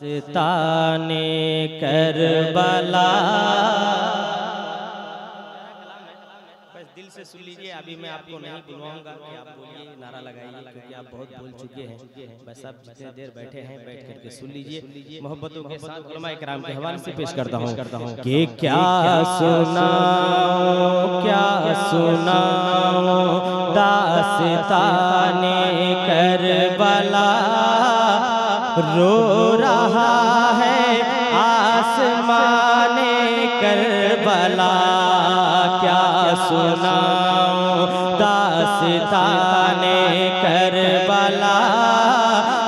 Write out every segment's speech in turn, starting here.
ताने करबला। बस दिल से सुन लीजिए, अभी मैं आपको नहीं बुलवाऊंगा कि आप बोलिए, नारा लगाइए, क्योंकि आप बहुत बोल चुके हैं। बस आप जितने देर बैठे हैं बैठ करके सुन लीजिए। मोहब्बतों के साथ उलमा इकराम के हवाले से पेश करता हूँ कि क्या सुनाऊं दास्ताने करबला। रो रहा है आसमाने करबला। क्या सुनाऊं दास्ताने करबला।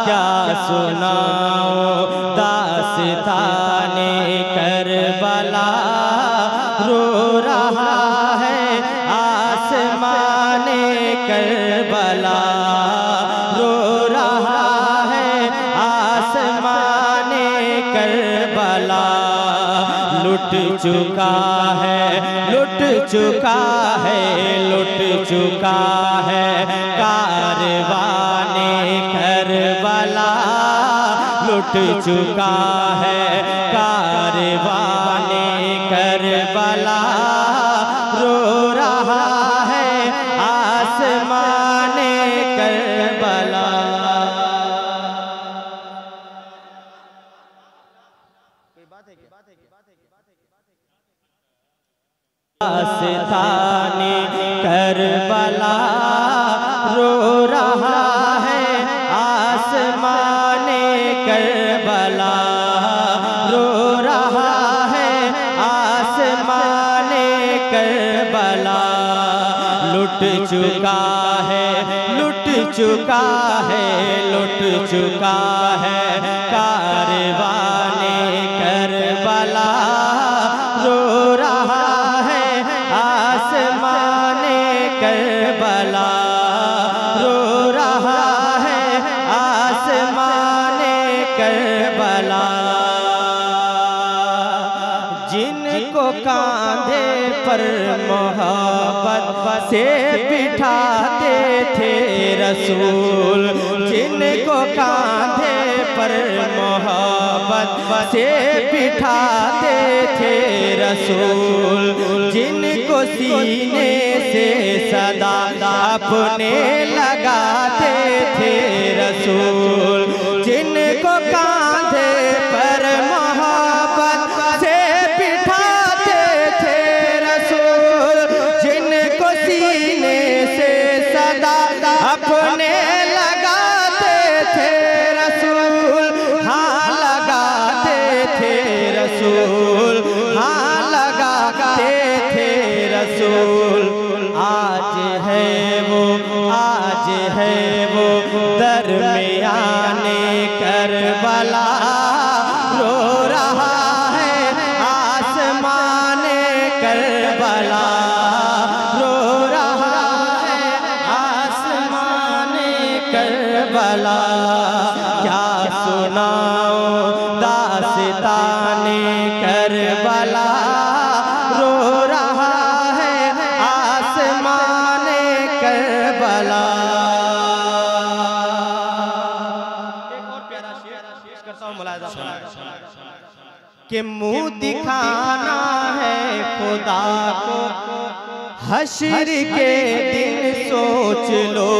क्या सुनाऊं दास्ताने करबला। रो रहा है आसमाने करबला। रो रहा है आसमाने करबला। लुट चुका है लुट चुका है लुट चुका है कारवाने करबला। लुट चुका है कारवाने करबला। रो रहा है आसमाने करबला। दास्ताने करबला। रो रहा है आसमाने करबला। रो रहा है आसमाने करबला। लुट चुका है लुट चुका है लुट चुका है कारवाने करबला। रो रहा है आसमाने करबला। रो रहा है आसमाने करबला। जिनको कांधे पर मोहब्बत से बिठाते थे रसूल। जिनको कांधे पर मोहब्बत से बिठाते थे रसूल। जिनको सीने से सदा अपने लगाते थे रसूल। जिनको कांधे पर मोहब्बत से बिठाते थे रसूल। जिनको सीने से सदा अपने लगाते थे रसूल। हाँ लगाते थे रसूल। हाँ लगाते थे रसूल। आज है वो दरमियाने करबला। रो रहा है आसमाने करबला। रो रहा है आसमाने करबला। क्या सुनाऊं दास्ताने करबला। रो रहा है आसमाने करबला। एक और प्यारा शेर पेश करता हूं, मुलाहिजा कि मुंह दिखाना है खुदा को हश्र के दिन सोच लो।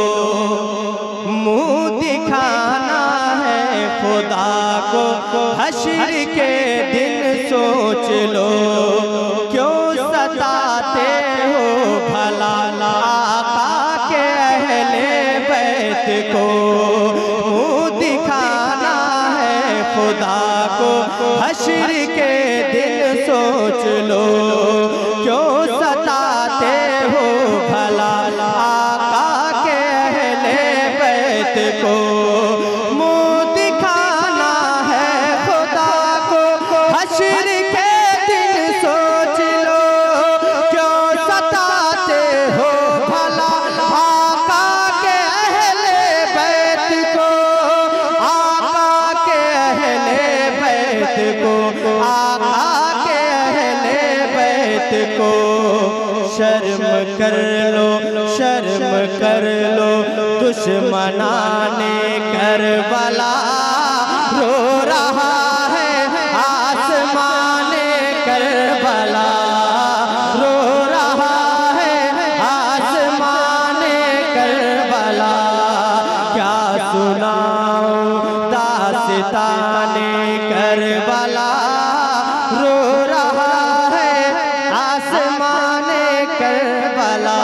मुंह दिखाना है खुदा को हश्र के दिन सोच लो। क्यों सताते हो भला आका के अहले बैत को। मुंह दिखाना है खुदा को हश्र के दिन सोच लो। क्यों सताते हो भला आका के अहले बैत को। मुंह दिखाना है खुदा को हश्र के दिन सोच लो। क्यों सताते हो भला आका के अहले बैत को। आका के अहले बैत को। आका के अहले बैत को। शर्म कर लो दुश्मनाने करबला। रो रहा करबला रो रहा है आसमाने करबला।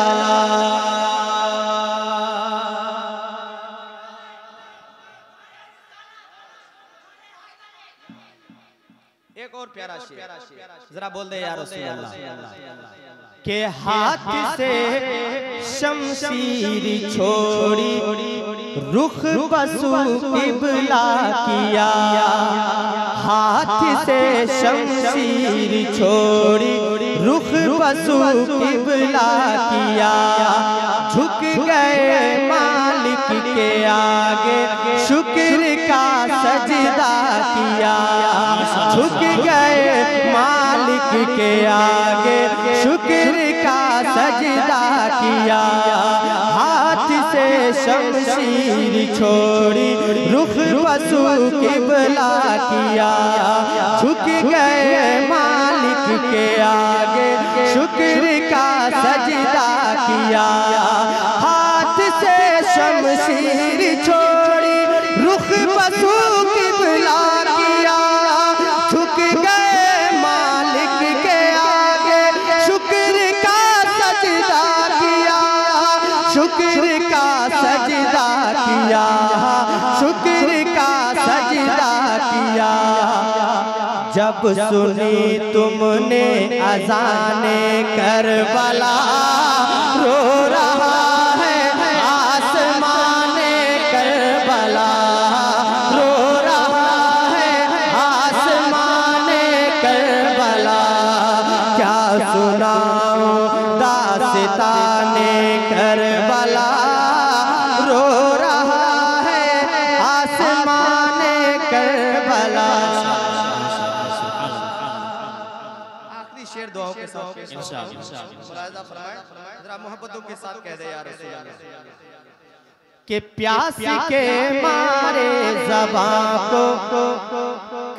एक और प्यारा शेर जरा बोल दे यार रसूल अल्लाह के हाथ से शमशीर छोड़ी रुख बसु किबला किया। हाथ से शमशीर छोड़ी रुख बसु किबला किया। झुक गए मालिक के आगे शुक्र का सजदा किया। झुक गए मालिक के आगे शुक्र का सजदा किया। हाथ से शमशीर छोड़ी रुख बसु किबला किया। झुक गए मालिक के आगे शुक्र का सजदा किया। हाथ से शमशीर छोड़ी रुख बसु किबला किया। झुक गए मालिक के आगे शुक्र का सजदा किया। शुक्र का सजदा किया। शुक्र का सजदा किया। जब सुनी तुमने अज़ाने करबला रो रहा है आसमाने करबला। रो रहा है आसमाने करबला। क्या सुनाऊं दास्ताने करबला। रो रहा है आसमाने करबला। आखिरी शेर दुआओं के साथ मुलाहिज़ा फरमाएं, जरा मोहब्बतों के साथ कह दे यार रसूल अल्लाह कि प्यास के मारे ज़बां को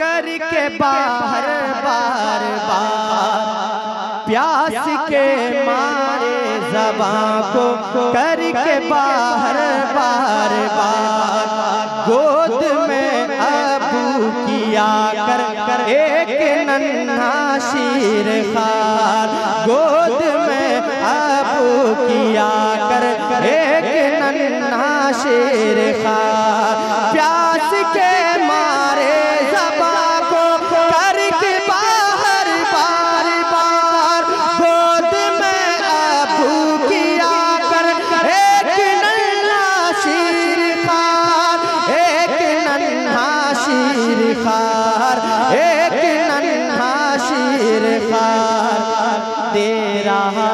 करके बाहर बार बार। प्यास के मारे ज़बां को करके बाहर बार बार। गोद में अबू किया कर एक नन्हा शीर खार। गोद में अबू किया कर एक नन्हा शीर खार। प्यास के मारे ज़बां को करके बाहर बार बार। गोद में अबू किया कर एक नन्हा शीर खार। एक नन्हा शीर खार। एक नन्हा शीर खार। दे रहा